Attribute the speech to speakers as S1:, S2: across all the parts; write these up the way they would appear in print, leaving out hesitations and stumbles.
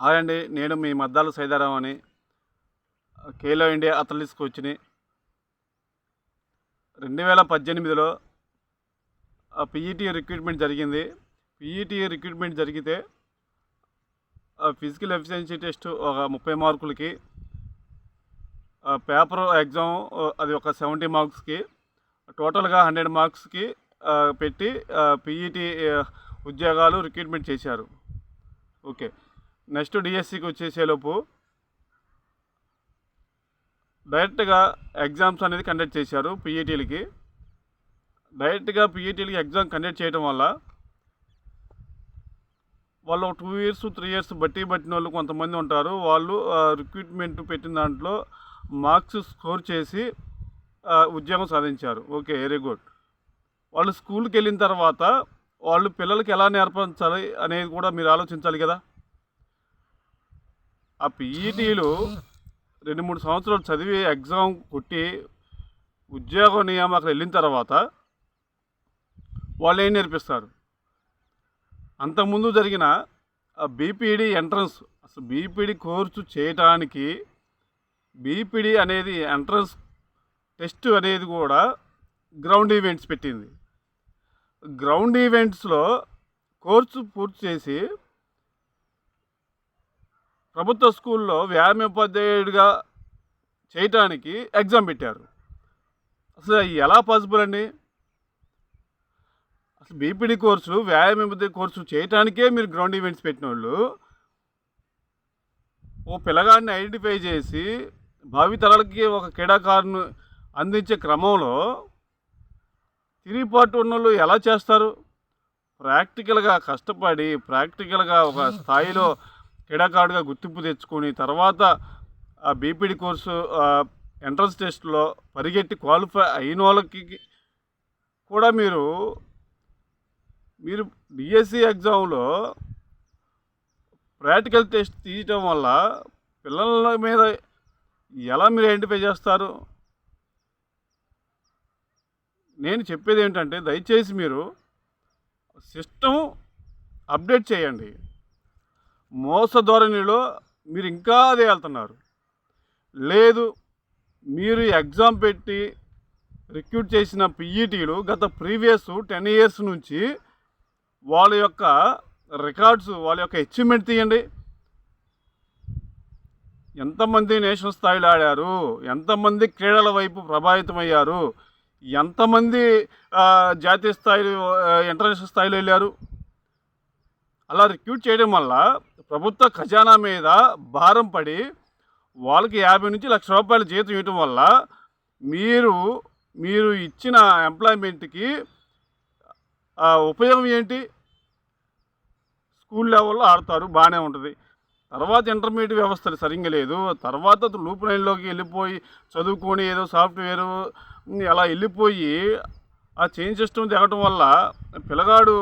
S1: Hi అండి. నేను మీ మద్దాల సైదారాం అని ఖేలో ఇండియా అథ్లెటిక్స్ కోచ్‌ని. 2018లో పీఈటీ రిక్రూట్మెంట్ జరిగింది. పీఈటీ రిక్రూట్మెంట్ జరిగితే ఫిజికల్ ఎఫిషియన్సీ టెస్ట్ ఒక 30 మార్కులకి, పేపర్ ఎగ్జామ్ అది ఒక 70 మార్క్స్‌కి, టోటల్‌గా 100 మార్క్స్‌కి పెట్టి పీఈటీ ఉద్యోగాలు రిక్రూట్మెంట్ చేశారు. ఓకే. నెక్స్ట్ డిఎస్సికి వచ్చేసేలోపు డైరెక్ట్గా ఎగ్జామ్స్ అనేది కండక్ట్ చేశారు. పీఈటీలకి డైరెక్ట్గా పీఈటీలకి ఎగ్జామ్ కండక్ట్ చేయడం వల్ల వాళ్ళు 2 ఇయర్స్ 3 ఇయర్స్ బట్టిన వాళ్ళు కొంతమంది ఉంటారు. వాళ్ళు రిక్రూట్మెంట్ పెట్టిన దాంట్లో మార్క్స్ స్కోర్ చేసి ఉద్యోగం సాధించారు. Okay, very good. వాళ్ళు స్కూల్కి వెళ్ళిన తర్వాత వాళ్ళు పిల్లలకి ఎలా నేర్పించాలి అనేది కూడా మీరు ఆలోచించాలి కదా. ఆ పీఈటీలు 2-3 సంవత్సరాలు చదివి ఎగ్జామ్ కొట్టి ఉద్యోగ నియామకాలు వెళ్ళిన తర్వాత వాళ్ళు ఏం నేర్పిస్తారు? అంతకుముందు జరిగిన బీపీడీ ఎంట్రన్స్, అసలు బీపీడీ కోర్సు చేయటానికి బీపీడీ అనేది ఎంట్రన్స్ టెస్ట్ అనేది కూడా గ్రౌండ్ ఈవెంట్స్ పెట్టింది. గ్రౌండ్ ఈవెంట్స్లో కోర్సు పూర్తి చేసి ప్రభుత్వ స్కూల్లో వ్యాయామోపాధ్యాయుడిగా చేయటానికి ఎగ్జామ్ పెట్టారు. అసలు ఎలా పాసిబుల్ అండి? అసలు బీపీడీ కోర్సు, వ్యాయామోపాధ్యాయ కోర్సు చేయటానికే మీరు గ్రౌండ్ ఈవెంట్స్ పెట్టిన వాళ్ళు ఓ పిల్లగాడిని ఐడెంటిఫై చేసి భావితరాలకి ఒక క్రీడాకారుని అందించే క్రమంలో తిరిగిపాటు ఉన్న వాళ్ళు ఎలా చేస్తారు? ప్రాక్టికల్గా కష్టపడి ప్రాక్టికల్గా ఒక స్థాయిలో క్రీడాకారుడిగా గుర్తింపు తెచ్చుకొని తర్వాత ఆ బీపీడీ కోర్సు ఎంట్రన్స్ టెస్ట్లో పరిగెట్టి క్వాలిఫై అయిన వాళ్ళకి కూడా మీరు డిఎస్సి ఎగ్జామ్లో ప్రాక్టికల్ టెస్ట్ తీయటం వల్ల పిల్లల మీద ఎలా మీరు ఐడెంటిఫై చేస్తారు? నేను చెప్పేది ఏంటంటే దయచేసి మీరు సిస్టమ్ అప్డేట్ చేయండి. మోస ధోరణిలో మీరు ఇంకా అదే వెళ్తున్నారు. లేదు, మీరు ఎగ్జామ్ పెట్టి రిక్రూట్ చేసిన పీఈటీలు గత ప్రీవియస్ 10 ఇయర్స్ నుంచి వాళ్ళ యొక్క రికార్డ్స్, వాళ్ళ యొక్క అచీవ్మెంట్ తీయండి. ఎంతమంది నేషనల్ స్థాయిలో ఆడారు, ఎంతమంది క్రీడల వైపు ప్రభావితమయ్యారు, ఎంతమంది జాతీయ స్థాయిలో ఇంటర్నేషనల్ స్థాయిలో వెళ్ళారు. అలా రిక్రూట్ చేయడం వల్ల ప్రభుత్వ ఖజానా మీద భారం పడి వాళ్ళకి 50 నుంచి ₹1,00,000 జీతం ఇవ్వటం వల్ల మీరు ఇచ్చిన ఎంప్లాయ్మెంట్కి ఉపయోగం ఏంటి? స్కూల్ లెవెల్లో ఆడతారు, బాగానే ఉంటుంది. తర్వాత ఇంటర్మీడియట్ వ్యవస్థలు సరిగ్గా లేదు. తర్వాత లూప్ లైన్లోకి వెళ్ళిపోయి చదువుకొని ఏదో సాఫ్ట్వేరు అలా వెళ్ళిపోయి ఆ చైన్ సిస్టమ్ దిగటం వల్ల పిల్లగాడు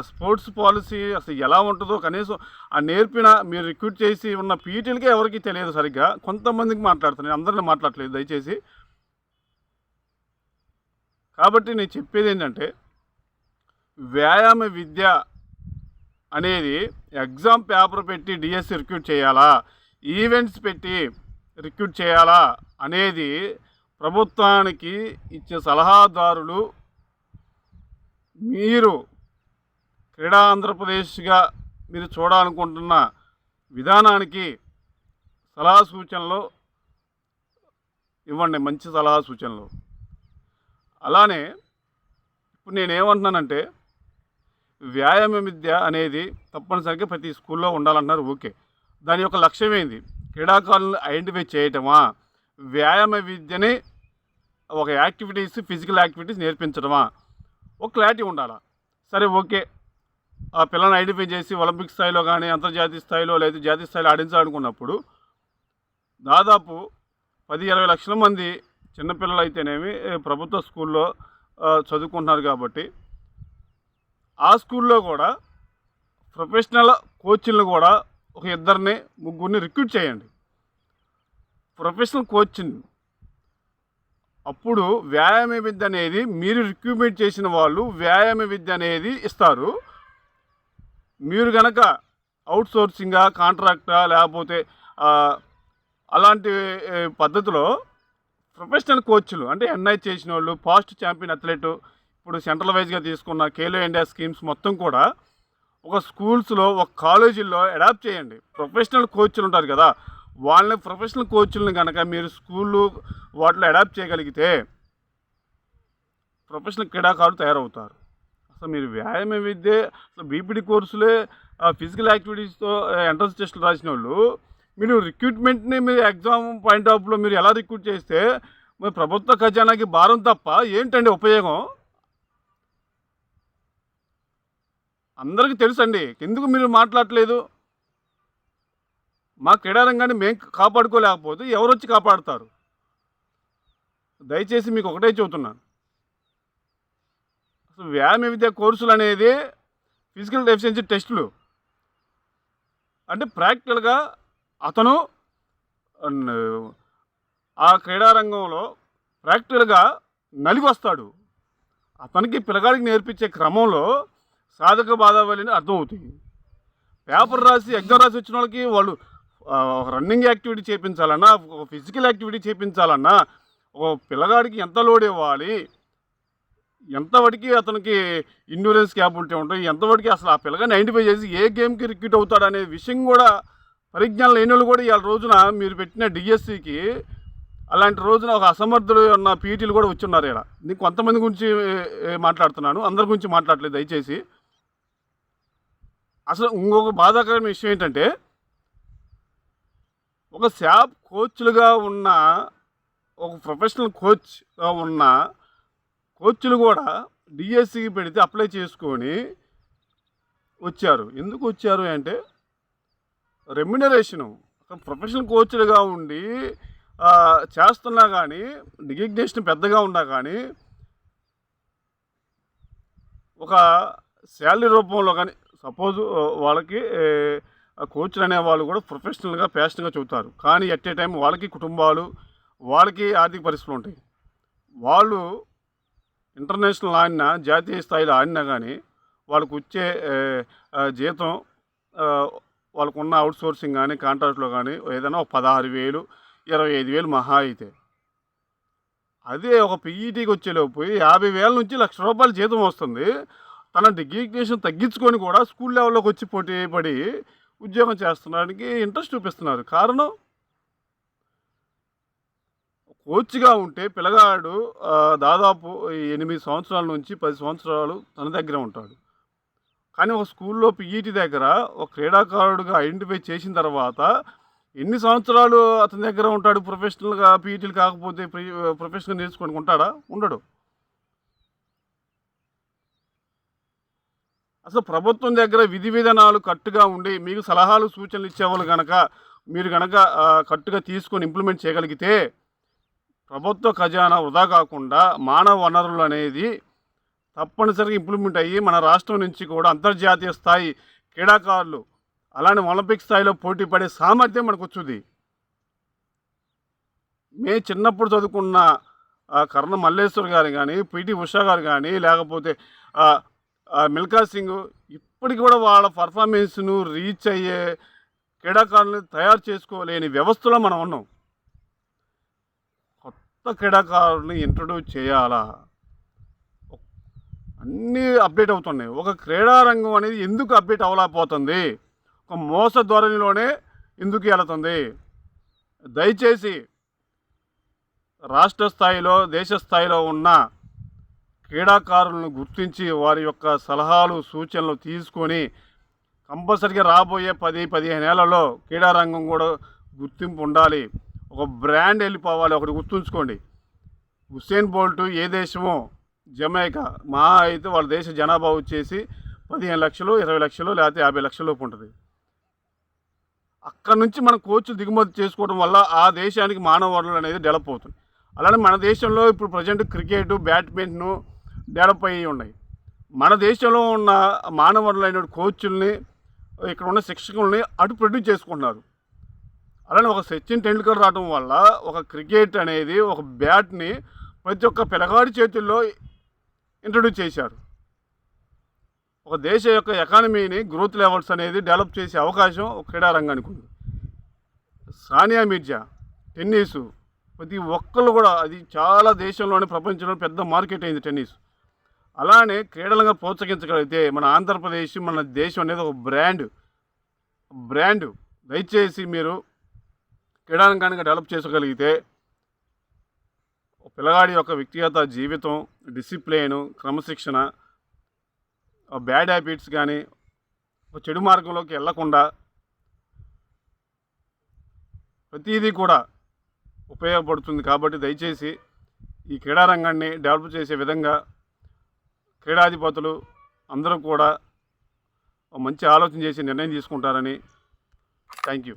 S1: స్పోర్ట్స్ పాలసీ అసలు ఎలా ఉంటుందో కనీసం ఆ నేర్పిన మీరు రిక్రూట్ చేసి ఉన్న పీటీలకే ఎవరికి తెలియదు సరిగ్గా. కొంతమందికి మాట్లాడుతున్నాను, అందరినీ మాట్లాడలేదు దయచేసి. కాబట్టి నేను చెప్పేది ఏంటంటే వ్యాయామ విద్య అనేది ఎగ్జామ్ పేపర్ పెట్టి డిఎస్సి రిక్రూట్ చేయాలా, ఈవెంట్స్ పెట్టి రిక్రూట్ చేయాలా అనేది ప్రభుత్వానికి ఇచ్చే సలహాదారులు. మీరు క్రీడా ఆంధ్రప్రదేశ్గా మీరు చూడాలనుకుంటున్న విధానానికి సలహా సూచనలు ఇవ్వండి, మంచి సలహా సూచనలు. అలానే ఇప్పుడు నేనేమంటున్నానంటే వ్యాయామ విద్య అనేది తప్పనిసరిగా ప్రతి స్కూల్లో ఉండాలన్నారు. ఓకే, దాని యొక్క లక్ష్యం ఏంది? క్రీడాకారులను ఐడెంటిఫై చేయటమా, వ్యాయామ విద్యని ఒక యాక్టివిటీస్, ఫిజికల్ యాక్టివిటీస్ నేర్పించడమా? ఒక క్లారిటీ ఉండాలా. సరే, ఓకే, ఆ పిల్లల్ని ఐడెంటిఫై చేసి ఒలింపిక్ స్థాయిలో కానీ అంతర్జాతీయ స్థాయిలో లేదా జాతీయ స్థాయిలో ఆడించాలనుకున్నప్పుడు దాదాపు 10-20 లక్షల మంది చిన్నపిల్లలు అయితేనేమి ప్రభుత్వ స్కూల్లో చదువుకుంటున్నారు. కాబట్టి ఆ స్కూల్లో కూడా ప్రొఫెషనల్ కోచ్లను కూడా ఒక 2-3 రిక్రూట్ చేయండి, ప్రొఫెషనల్ కోచ్ని. అప్పుడు వ్యాయామ విద్య అనేది మీరు రిక్రూట్మెంట్ చేసిన వాళ్ళు వ్యాయామ విద్య అనేది ఇస్తారు. మీరు కనుక అవుట్ సోర్సింగా, కాంట్రాక్టా, లేకపోతే అలాంటి పద్ధతిలో ప్రొఫెషనల్ కోచ్లు అంటే ఎన్ఐ చేసిన వాళ్ళు, పాస్ట్ ఛాంపియన్ అథ్లెట్, ఇప్పుడు సెంట్రల్ వైజ్గా తీసుకున్న ఖేలో ఇండియా స్కీమ్స్ మొత్తం కూడా ఒక స్కూల్స్లో, ఒక కాలేజీల్లో అడాప్ట్ చేయండి. ప్రొఫెషనల్ కోచ్లు ఉంటారు కదా, వాళ్ళని ప్రొఫెషనల్ కోచ్లను కనుక మీరు స్కూళ్ళు వాటిలో అడాప్ట్ చేయగలిగితే ప్రొఫెషనల్ క్రీడాకారులు తయారవుతారు. అసలు మీరు వ్యాయామ విద్య, అసలు బీపీడీ కోర్సులే ఫిజికల్ యాక్టివిటీస్తో ఎంట్రన్స్ టెస్టులు రాసిన వాళ్ళు మీరు రిక్రూట్మెంట్ని మీరు ఎగ్జామ్ పాయింట్ ఆఫ్లో మీరు ఎలా రిక్రూట్ చేస్తే మరి ప్రభుత్వ ఖజానాకి భారం తప్ప ఏంటండి ఉపయోగం? అందరికీ తెలుసండి, ఎందుకు మీరు మాట్లాడట్లేదు? మా క్రీడారంగాన్ని మేము కాపాడుకోలేకపోతే ఎవరు వచ్చి కాపాడుతారు? దయచేసి మీకు ఒకటే చెబుతున్నాను, అసలు వ్యాయామ విద్య కోర్సులు అనేది ఫిజికల్ డెఫిషియన్సీ టెస్టులు అంటే ప్రాక్టికల్గా అతను ఆ క్రీడారంగంలో ప్రాక్టికల్గా నలిగి వస్తాడు. అతనికి పిల్లగాడికి నేర్పించే క్రమంలో సాధక బాధావళిని అర్థమవుతాయి. పేపర్ రాసి ఎగ్జామ్ రాసి వచ్చిన వాళ్ళకి వాళ్ళు రన్నింగ్ యాక్టివిటీ చేయించాలన్నా, ఒక ఫిజికల్ యాక్టివిటీ చేయించాలన్నా, ఒక పిల్లగాడికి ఎంత లోడ్ ఇవ్వాలి, ఎంతవరకు అతనికి ఇండ్యూరెన్స్ క్యాపబిలిటీ ఉంటుంది, ఎంతవరకు అసలు ఆ పిల్లగాని ఐడెంటిఫై చేసి ఏ గేమ్కి రిక్రూట్ అవుతాడు అనే విషయం కూడా పరిజ్ఞానం లేని వాళ్ళు కూడా ఇవాళ రోజున మీరు పెట్టిన డిఎస్సికి అలాంటి రోజున ఒక అసమర్థులు ఉన్న పీటీలు కూడా వచ్చున్నారు. ఇక్కడ నేను కొంతమంది గురించి మాట్లాడుతున్నాను, అందరి గురించి మాట్లాడలేదు దయచేసి. అసలు ఇంకొక బాధాకరమైన విషయం ఏంటంటే, ఒక శాప్ కోచ్లుగా ఉన్న, ఒక ప్రొఫెషనల్ కోచ్గా ఉన్న కోచ్లు కూడా డిఎస్సికి పెడితే అప్లై చేసుకొని వచ్చారు. ఎందుకు వచ్చారు అంటే రెమ్యునరేషను. ప్రొఫెషనల్ కోచ్లుగా ఉండి చేస్తున్నా కానీ, డిజిగ్నేషన్ పెద్దగా ఉన్నా కానీ ఒక శాలరీ రూపంలో కానీ, సపోజ్ వాళ్ళకి కోచ్లు అనేవాళ్ళు కూడా ప్రొఫెషనల్గా ప్యాషన్గా చెబుతారు, కానీ ఎట్ ఏ టైం వాళ్ళకి కుటుంబాలు, వాళ్ళకి ఆర్థిక పరిస్థితులు ఉంటాయి. వాళ్ళు ఇంటర్నేషనల్ ఆడినా, జాతీయ స్థాయిలో ఆడినా కానీ వాళ్ళకు వచ్చే జీతం, వాళ్ళకున్న అవుట్ సోర్సింగ్ కానీ, కాంట్రాక్ట్లో కానీ ఏదైనా ఒక 16,000, 25,000 మహా అయితే. అదే ఒక పీఈటీకి వచ్చేలోపు 50,000 నుంచి ₹1,00,000 జీతం వస్తుంది. తన డిగ్నిఫికేషన్ తగ్గించుకొని కూడా స్కూల్ లెవెల్లోకి వచ్చి పోటీ పడి ఉద్యోగం చేస్తున్నానికి ఇంట్రెస్ట్ చూపిస్తున్నారు. కారణం, కోచ్గా ఉంటే పిల్లగాడు దాదాపు 8 సంవత్సరాల నుంచి 10 సంవత్సరాలు తన దగ్గర ఉంటాడు. కానీ ఒక స్కూల్లో పీఈటీ దగ్గర ఒక క్రీడాకారుడుగా ఐడెంటిఫై చేసిన తర్వాత ఎన్ని సంవత్సరాలు అతని దగ్గర ఉంటాడు? ప్రొఫెషనల్గా పీఈటీలు కాకపోతే ప్రొఫెషనల్ నేర్చుకొని ఉంటాడా? ఉండడు. అసలు ప్రభుత్వం దగ్గర విధి విధానాలు కట్టుగా ఉండి మీకు సలహాలు సూచనలు ఇచ్చేవాళ్ళు కనుక మీరు కనుక కట్టుగా తీసుకొని ఇంప్లిమెంట్ చేయగలిగితే ప్రభుత్వ ఖజానా వృధా కాకుండా మానవ వనరులు అనేది తప్పనిసరిగా ఇంప్లిమెంట్ అయ్యి మన రాష్ట్రం నుంచి కూడా అంతర్జాతీయ స్థాయి క్రీడాకారులు, అలానే ఒలింపిక్ స్థాయిలో పోటీ పడే సామర్థ్యం మనకు వచ్చుది. మేము చిన్నప్పుడు చదువుకున్న కర్ణ మల్లేశ్వర్ గారు కానీ, పిటి ఉషా గారు కానీ, లేకపోతే మిల్కా సింగ్, ఇప్పటికి కూడా వాళ్ళ పర్ఫార్మెన్స్ను రీచ్ అయ్యే క్రీడాకారులను తయారు చేసుకోలేని వ్యవస్థలో మనం ఉన్నాం. కొత్త క్రీడాకారులను ఇంట్రడ్యూస్ చేయాలా? అన్నీ అప్డేట్ అవుతున్నాయి. ఒక క్రీడారంగం అనేది ఎందుకు అప్డేట్ అవ్వలేకపోతుంది? ఒక మోస ధోరణిలోనే ఎందుకు వెళుతుంది? దయచేసి రాష్ట్ర స్థాయిలో, దేశ స్థాయిలో ఉన్న క్రీడాకారులను గుర్తించి వారి యొక్క సలహాలు సూచనలు తీసుకొని కంపల్సరిగా రాబోయే 10-15 ఏళ్లలో క్రీడారంగం కూడా గుర్తింపు ఉండాలి. ఒక బ్రాండ్ వెళ్ళిపోవాలి. ఒకటి గుర్తుంచుకోండి, హుస్సేన్ బోల్ట్ ఏ దేశమో జమైకా, మా అయితే వాళ్ళ దేశ జనాభా వచ్చేసి 15 లక్షలు, 20 లక్షలు, లేకపోతే 50 లక్షల లోపు ఉంటుంది. అక్కడ నుంచి మనం కోచ్లు దిగుమతి చేసుకోవడం వల్ల ఆ దేశానికి మానవ వనరులు అనేది డెవలప్ అవుతుంది. అలానే మన దేశంలో ఇప్పుడు ప్రజెంట్ క్రికెట్, బ్యాడ్మింటన్ డెవలప్ అయ్యి ఉన్నాయి. మన దేశంలో ఉన్న మానవ వనరులైన కోచ్ల్ని, ఇక్కడ ఉన్న శిక్షకుల్ని అటు ప్రొడ్యూస్ చేసుకుంటున్నారు. అలానే ఒక సచిన్ టెండూల్కర్ రావడం వల్ల ఒక క్రికెట్ అనేది, ఒక బ్యాట్ని ప్రతి ఒక్క పిల్లగాడి చేతుల్లో ఇంట్రడ్యూస్ చేశారు. ఒక దేశ యొక్క ఎకానమీని గ్రోత్ లెవెల్స్ అనేది డెవలప్ చేసే అవకాశం ఒక క్రీడా రంగానికి ఉంది. సానియా మిర్జా టెన్నిసు ప్రతి ఒక్కళ్ళు కూడా అది చాలా దేశంలోనే ప్రపంచంలో పెద్ద మార్కెట్ అయింది టెన్నిస్. అలానే క్రీడలుగా ప్రోత్సహించగలిగితే మన ఆంధ్రప్రదేశ్ మన దేశం అనేది ఒక బ్రాండ్. దయచేసి మీరు క్రీడారంగానికి డెవలప్ చేసుకోగలిగితే పిల్లగాడి యొక్క వ్యక్తిగత జీవితం, డిసిప్లిన్, క్రమశిక్షణ, బ్యాడ్ హ్యాబిట్స్ కానీ చెడు మార్గంలోకి వెళ్లకుండా ప్రతిదీ కూడా ఉపయోగపడుతుంది. కాబట్టి దయచేసి ఈ క్రీడారంగాన్ని డెవలప్ చేసే విధంగా క్రీడాధిపతులు అందరూ కూడా మంచి ఆలోచన చేసి నిర్ణయం తీసుకుంటారని. Thank you.